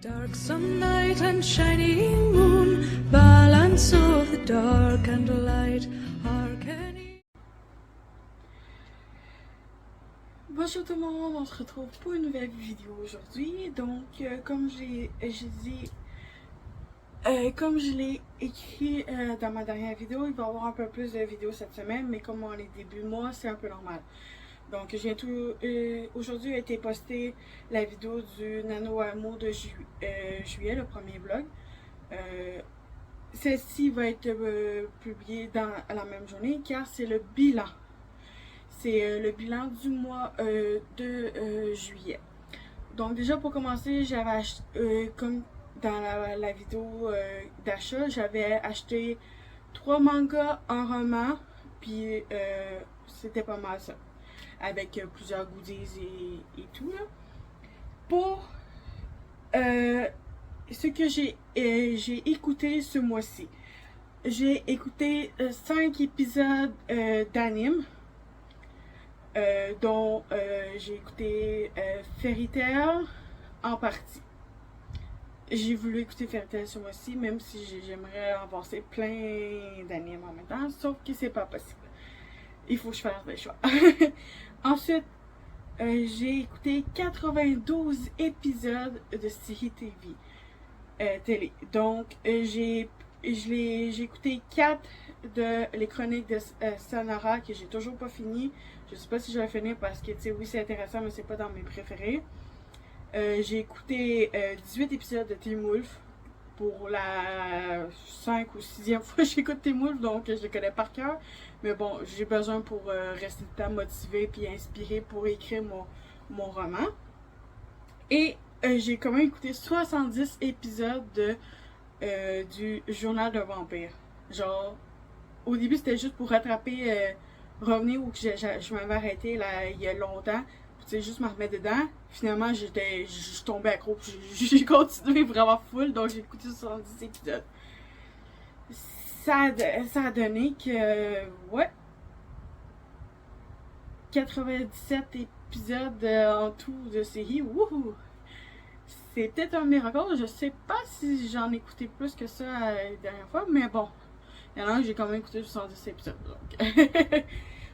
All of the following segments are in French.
Dark sunlight and shining moon, balance of the dark and light, harmony. Bonjour tout le monde, on se retrouve pour une nouvelle vidéo aujourd'hui. Donc, comme je l'ai écrit dans ma dernière vidéo, il va y avoir un peu plus de vidéos cette semaine, mais comme on est début de mois, c'est un peu normal. Donc, aujourd'hui a été postée la vidéo du NaNoWriMo de juillet, le premier vlog. Celle-ci va être publiée dans la même journée car c'est le bilan. C'est le bilan du mois de juillet. Donc déjà pour commencer, j'avais acheté, comme dans la vidéo d'achat, j'avais acheté 3 mangas, un roman, puis c'était pas mal ça. Avec plusieurs goodies et tout là. Pour ce que j'ai écouté ce mois-ci, j'ai écouté 5 épisodes d'anime. Dont j'ai écouté Fairy Tail en partie. J'ai voulu écouter Fairy Tail ce mois-ci, même si j'aimerais avancer plein d'animes en même temps, sauf que c'est pas possible. Il faut que je fasse des choix. Ensuite, j'ai écouté 92 épisodes de série télé. Donc, j'ai écouté 4 de les chroniques de Sanara que j'ai toujours pas fini. Je sais pas si je vais finir parce que, tu sais, oui, c'est intéressant, mais c'est pas dans mes préférés. J'ai écouté 18 épisodes de Teen Wolf pour la 5 ou 6e fois que j'écoute Teen Wolf, donc je les connais par cœur. Mais bon, j'ai besoin pour rester tout le temps motivée puis inspirée pour écrire mon roman. Et j'ai quand même écouté 70 épisodes du Journal d'un vampire. Genre, au début, c'était juste pour rattraper, revenir où je m'avais arrêté là, il y a longtemps. Tu sais, juste me remettre dedans. Finalement, je tombais accro. J'ai continué vraiment full, donc j'ai écouté 70 épisodes. Ça a donné que, ouais, 97 épisodes en tout de série. Wouhou! C'est peut-être un miracle. Je sais pas si j'en ai écouté plus que ça la dernière fois, mais bon. Il y en a un que j'ai quand même écouté 70 épisodes. Donc.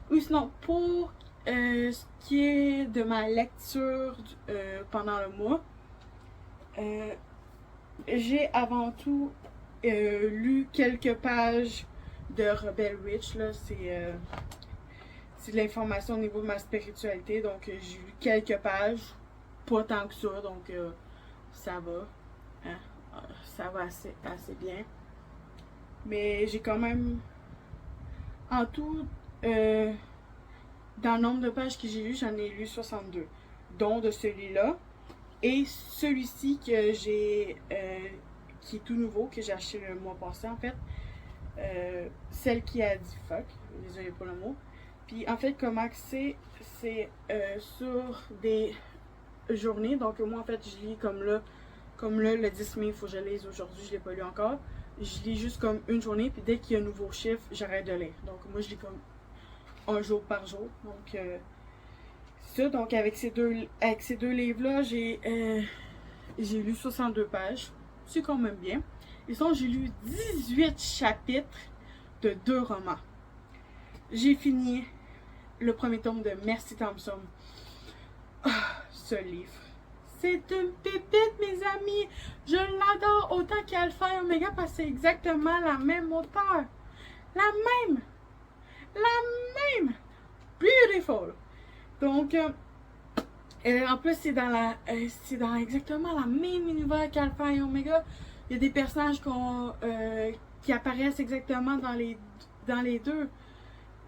Oui, sinon, pour ce qui est de ma lecture pendant le mois, j'ai avant tout lu quelques pages de Rebel Witch. C'est de l'information au niveau de ma spiritualité. Donc, j'ai lu quelques pages. Pas tant que ça, donc ça va. Hein? Ça va assez bien. Mais j'ai quand même, en tout, dans le nombre de pages que j'ai lu, j'en ai lu 62. Dont de celui-là. Et celui-ci que j'ai, qui est tout nouveau, que j'ai acheté le mois passé en fait. Celle qui a dit fuck, désolé pour le mot. Puis en fait, comment c'est sur des journées. Donc moi en fait, je lis comme là, le 10 mai, il faut que je lise aujourd'hui, je l'ai pas lu encore. Je lis juste comme une journée, puis dès qu'il y a un nouveau chiffre, j'arrête de lire. Donc moi, je lis comme un jour par jour. Donc, ça, donc avec ces deux livres-là, j'ai lu 62 pages. C'est quand même bien. Et sinon, j'ai lu 18 chapitres de 2 romans. J'ai fini le premier tome de Mercy Thompson. Ce livre. C'est une pépite, mes amis. Je l'adore autant qu'Alpha et Omega parce que c'est exactement la même auteure. La même. Beautiful. Donc, en plus, c'est dans exactement la même univers qu'Alpha et Omega. Il y a des personnages qui apparaissent exactement dans les deux.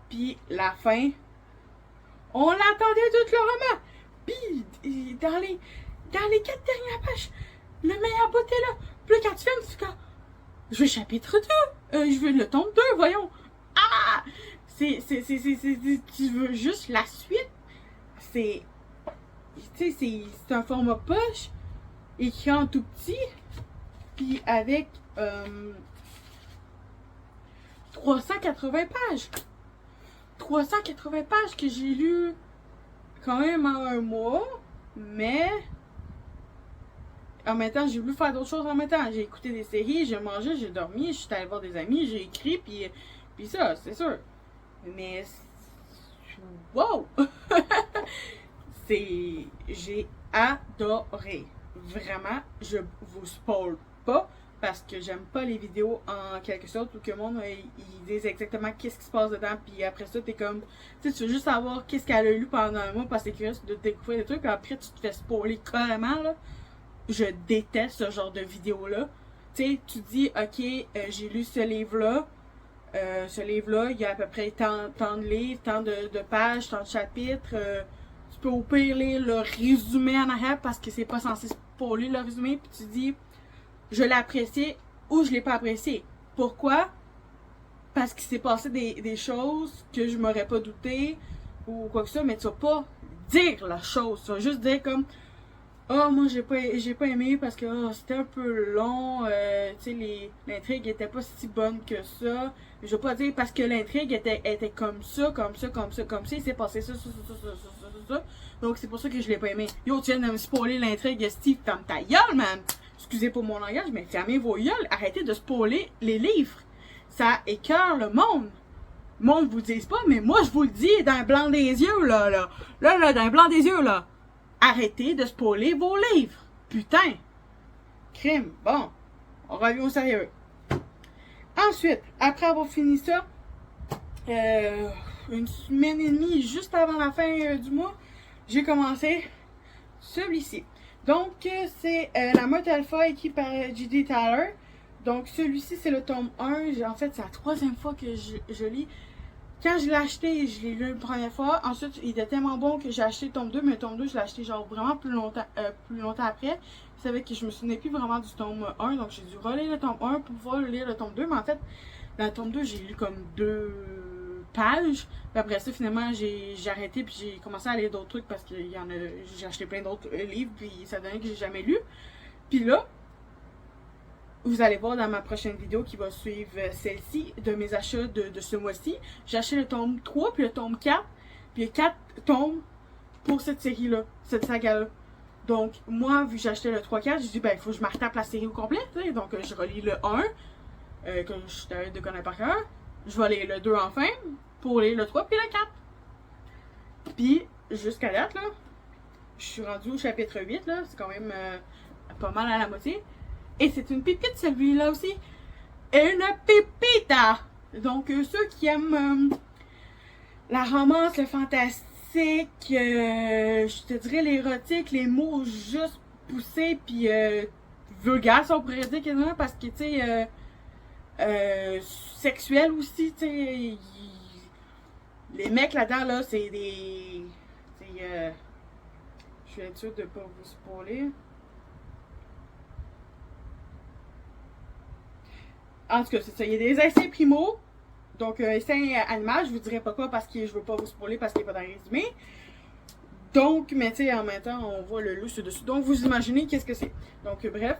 Puis, la fin, on l'attendait tout le roman. Puis, dans les 4 dernières pages, le meilleur bout est là. Puis quand tu fermes, tu dis, je veux chapitre 2. Je veux le tome 2, voyons. Ah! Tu veux juste la suite. C'est un format poche, écrit en tout petit, puis avec 380 pages. 380 pages que j'ai lu quand même en un mois, mais en même temps, j'ai voulu faire d'autres choses en même temps. J'ai écouté des séries, j'ai mangé, j'ai dormi, je suis allée voir des amis, j'ai écrit, puis ça, c'est sûr. Mais, wow! J'ai adoré. Vraiment, je vous spoil pas parce que j'aime pas les vidéos en quelque sorte où que le monde ils disent exactement qu'est-ce qui se passe dedans, puis après ça t'es comme, tu sais, tu veux juste savoir qu'est-ce qu'elle a lu pendant un mois parce que t'es curieux de découvrir des trucs, puis après tu te fais spoiler carrément là. Je déteste ce genre de vidéo là. Tu sais, tu dis ok, j'ai lu ce livre-là. Il y a à peu près tant de livres, tant de pages, tant de chapitres. Tu peux au pire lire le résumé en arrière parce que c'est pas censé spoiler le résumé. Puis tu dis, je l'ai apprécié ou je l'ai pas apprécié. Pourquoi? Parce qu'il s'est passé des choses que je m'aurais pas douté ou quoi que ça, mais tu vas pas dire la chose. Tu vas juste dire comme, oh, moi j'ai pas aimé parce que c'était un peu long, tu sais, l'intrigue était pas si bonne que ça. Je vais pas dire parce que l'intrigue était comme ça, il s'est passé ça. Donc c'est pour ça que je l'ai pas aimé. Yo, tu viens de me spoiler l'intrigue, Steve, ferme ta gueule, man! Excusez pour mon langage, mais fermez vos gueules, arrêtez de spoiler les livres. Ça écœure le monde. Le monde vous le dise pas, mais moi je vous le dis dans le blanc des yeux, là, dans le blanc des yeux, là. Arrêtez de spoiler vos livres. Putain. Crime. Bon. On revient au sérieux. Ensuite, après avoir fini ça, une semaine et demie juste avant la fin du mois, j'ai commencé celui-ci. Donc, c'est La Meute Alpha écrit par J.D. Tyler. Donc, celui-ci, c'est le tome 1. En fait, c'est la 3e fois que je lis. Quand je l'ai acheté, je l'ai lu une première fois. Ensuite, il était tellement bon que j'ai acheté le tome 2. Mais le tome 2, je l'ai acheté genre vraiment plus longtemps après. Vous savez que je me souvenais plus vraiment du tome 1. Donc, j'ai dû relire le tome 1 pour pouvoir lire le tome 2. Mais en fait, dans le tome 2, j'ai lu comme 2 pages. Puis après ça, finalement, j'ai arrêté. Puis j'ai commencé à lire d'autres trucs parce que j'ai acheté plein d'autres livres. Puis ça donnait que j'ai jamais lu. Puis là, vous allez voir dans ma prochaine vidéo qui va suivre celle-ci, de mes achats de ce mois-ci. J'ai acheté le tome 3 puis le tome 4. Puis il y a 4 tomes pour cette série-là, cette saga-là. Donc, moi, vu que j'ai acheté le 3-4, j'ai dit, ben, il faut que je me retape la série au complet. T'sais. Donc, je relis le 1, que je suis de connaître par cœur. Je vais lire le 2 enfin, pour lire le 3 puis le 4. Puis, jusqu'à date, là, je suis rendue au chapitre 8, là. C'est quand même pas mal à la moitié. Et c'est une pépite, celui-là aussi. Une pépita! Donc, ceux qui aiment la romance, le fantastique, je te dirais l'érotique, les mots juste poussés, puis vulgaires, si on pourrait dire quasiment, parce que, tu sais, sexuel aussi, tu sais, les mecs là-dedans, là, c'est des... je vais être sûre de pas vous spoiler. En tout cas, c'est ça. Il y a des essais primaux. Donc, essai animal, je vous dirai pas quoi parce que je veux pas vous spoiler parce qu'il n'est pas dans le résumé. Donc, mais tu sais, en même temps, on voit le loup sur dessus. Donc, vous imaginez qu'est-ce que c'est. Donc, bref.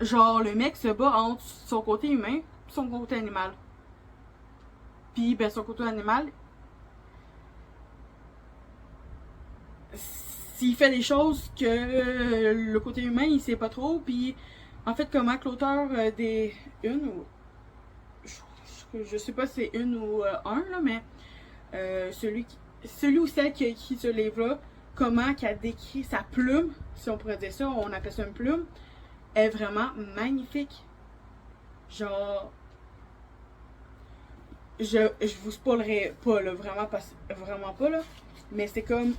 Genre, le mec se bat entre son côté humain et son côté animal. Puis, ben, son côté animal, s'il fait des choses que le côté humain, il sait pas trop, puis en fait, comment que l'auteur des une ou je sais pas si c'est une ou un là, mais celui ou celle qui a écrit ce livre-là, comment qu'elle décrit sa plume, si on pourrait dire ça, on appelle ça une plume, est vraiment magnifique. Genre, je vous spoilerai pas là, vraiment pas là, mais c'est comme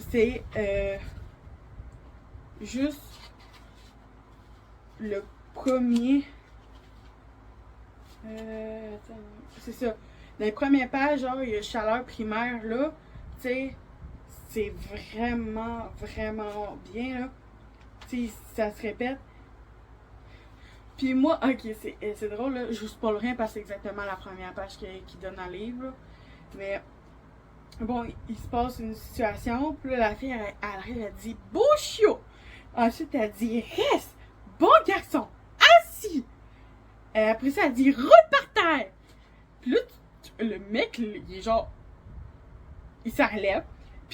c'est juste le premier. C'est ça. Dans les premières pages, genre, il y a chaleur primaire là. Tu sais, c'est vraiment bien là. Tu sais, ça se répète. Puis moi, ok, c'est drôle là. Je vous spoil rien parce que c'est exactement la première page qui donne dans le livre. Là. Mais bon, il se passe une situation. Puis là, la fille, elle arrive, elle dit beau chiot. Ensuite, elle dit reste. Bon garçon, assis! Après ça, elle dit roule par terre! Puis là, le mec, il est genre. Il se relève,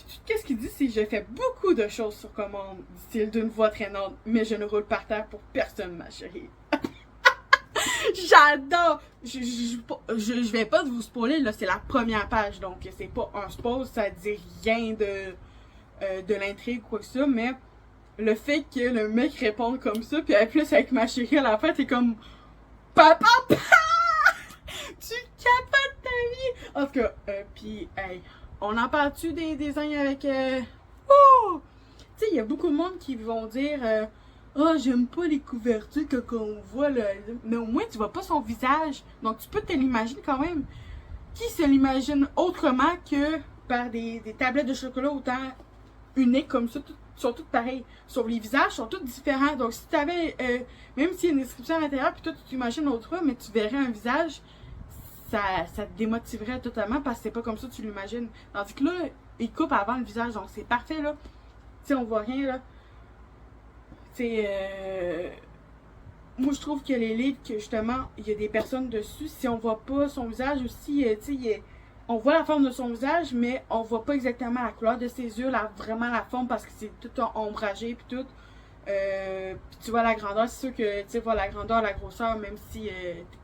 Puis tout ce qu'il dit, c'est que je fais beaucoup de choses sur commande, style d'une voix traînante, mais je ne roule par terre pour personne, ma chérie. J'adore! Je vais pas vous spoiler, là, c'est la première page, donc c'est pas un spoil, ça dit rien de l'intrigue ou quoi que ça, mais le fait que le mec réponde comme ça, puis en plus avec ma chérie à la fin, t'es comme papa, tu capotes ta vie! En tout cas, puis hey, on en parle-tu des designs avec oh! Tu sais, il y a beaucoup de monde qui vont dire oh, j'aime pas les couvertures quand on voit le. Mais au moins, tu vois pas son visage. Donc, tu peux te l'imaginer quand même. Qui se l'imagine autrement que par des tablettes de chocolat autant uniques comme ça, sont toutes pareilles. Sauf les visages sont tous différents. Donc, si tu avais, même s'il y a une description à l'intérieur, puis toi, tu t'imagines autre, mais tu verrais un visage, ça te démotiverait totalement parce que c'est pas comme ça que tu l'imagines. Tandis que là, il coupe avant le visage, donc c'est parfait, là. Tu sais, on voit rien, là. Moi je trouve que les livres que justement il y a des personnes dessus, si on voit pas son visage aussi, on voit la forme de son visage, mais on voit pas exactement la couleur de ses yeux, vraiment la forme parce que c'est tout ombragé puis tout. Puis tu vois la grandeur, c'est sûr que tu vois la grandeur, la grosseur, même si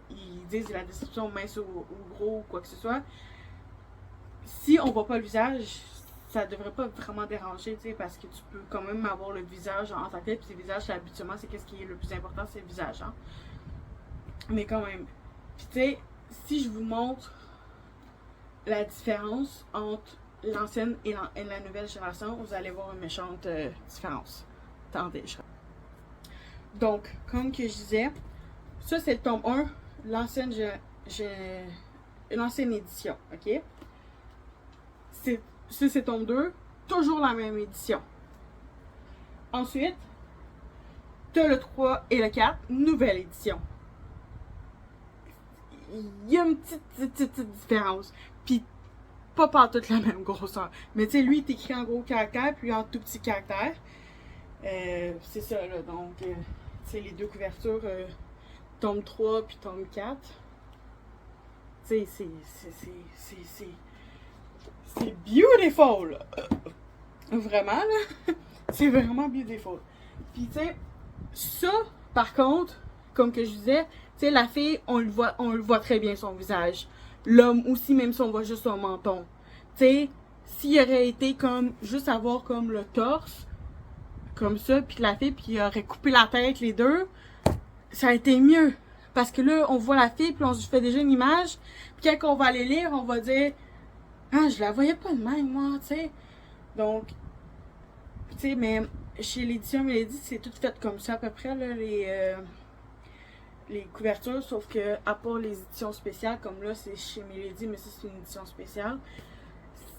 ils disent la description mince ou gros ou quoi que ce soit. Si on voit pas le visage, ça devrait pas vraiment déranger, tu sais, parce que tu peux quand même avoir le visage en tant que tel, puis le visage, habituellement, c'est qu'est-ce qui est le plus important, c'est le visage, hein. Mais quand même. Puis tu sais, si je vous montre la différence entre l'ancienne et la nouvelle génération, vous allez voir une méchante différence. Attendez, Donc, comme que je disais, ça c'est le tome 1, l'ancienne édition, ok? Ça, c'est tome 2, toujours la même édition. Ensuite, t'as le 3 et le 4, nouvelle édition. Il y a une petite différence. Puis, pas toute la même grosseur. Mais tu sais, lui, il est écrit en gros caractère, puis en tout petit caractère. C'est ça, là. Donc, tu sais, les deux couvertures, tome 3 puis tome 4. Tu sais, c'est beautiful! Vraiment, là. C'est vraiment beautiful. Puis, tu sais, ça, par contre, comme que je disais, tu sais, la fille, on le voit très bien son visage. L'homme aussi, même si on voit juste son menton. Tu sais, s'il aurait été comme, juste avoir comme le torse, comme ça, puis la fille, puis il aurait coupé la tête, les deux, ça a été mieux. Parce que là, on voit la fille, puis on se fait déjà une image, puis quand on va aller lire, on va dire ah, je la voyais pas de même, moi, tu sais. Donc, tu sais, mais chez l'édition Mélodie, c'est tout fait comme ça, à peu près, là, les couvertures, sauf que, à part les éditions spéciales, comme là, c'est chez Mélodie, mais ça, c'est une édition spéciale,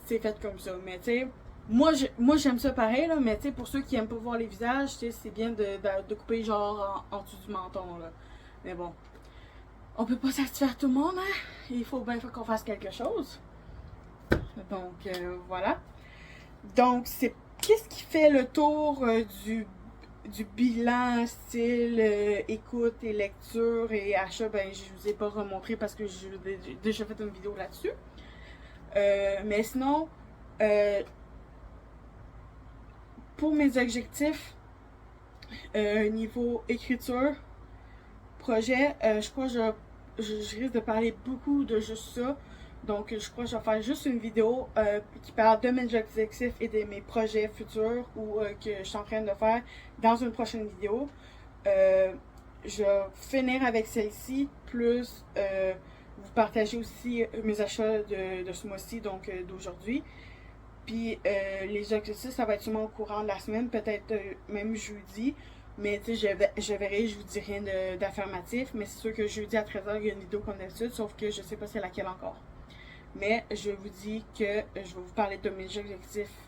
c'est fait comme ça. Mais, tu sais, moi, j'aime ça pareil, là, mais, tu sais, pour ceux qui aiment pas voir les visages, tu sais, c'est bien de couper, genre, en dessous du menton, là. Mais bon, on peut pas satisfaire tout le monde, hein. Il faut bien qu'on fasse quelque chose. Donc, voilà. Donc, c'est qu'est-ce qui fait le tour du bilan, style, écoute et lecture et achat. Ben, je vous ai pas remontré parce que j'ai déjà fait une vidéo là-dessus. Mais sinon, pour mes objectifs, niveau écriture, projet, je crois que je risque de parler beaucoup de juste ça. Donc, je crois que je vais faire juste une vidéo qui parle de mes objectifs et de mes projets futurs ou que je suis en train de faire dans une prochaine vidéo. Je vais finir avec celle-ci, plus vous partager aussi mes achats de ce mois-ci, donc d'aujourd'hui. Puis, les objectifs, ça va être sûrement au courant de la semaine, peut-être même jeudi. Mais tu sais, je verrai, je vous dis rien d'affirmatif. Mais c'est sûr que jeudi à 13h, il y a une vidéo comme d'habitude, sauf que je sais pas c'est laquelle encore. Mais je vous dis que je vais vous parler de mes objectifs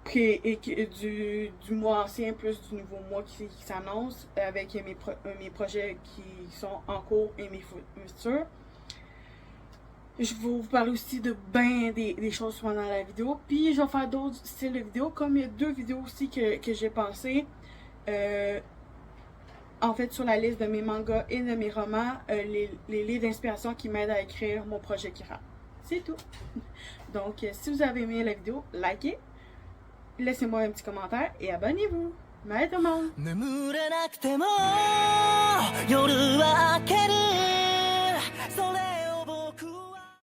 du mois ancien plus du nouveau mois qui s'annonce avec mes projets qui sont en cours et mes futurs. Je vais vous parler aussi de des choses pendant la vidéo. Puis je vais faire d'autres styles de vidéos, comme il y a 2 vidéos aussi que j'ai pensé. En fait, sur la liste de mes mangas et de mes romans, les livres d'inspiration qui m'aident à écrire mon projet Kira. C'est tout. Donc, si vous avez aimé la vidéo, likez, laissez-moi un petit commentaire et abonnez-vous. Bye tout le monde! 眠れなくても夜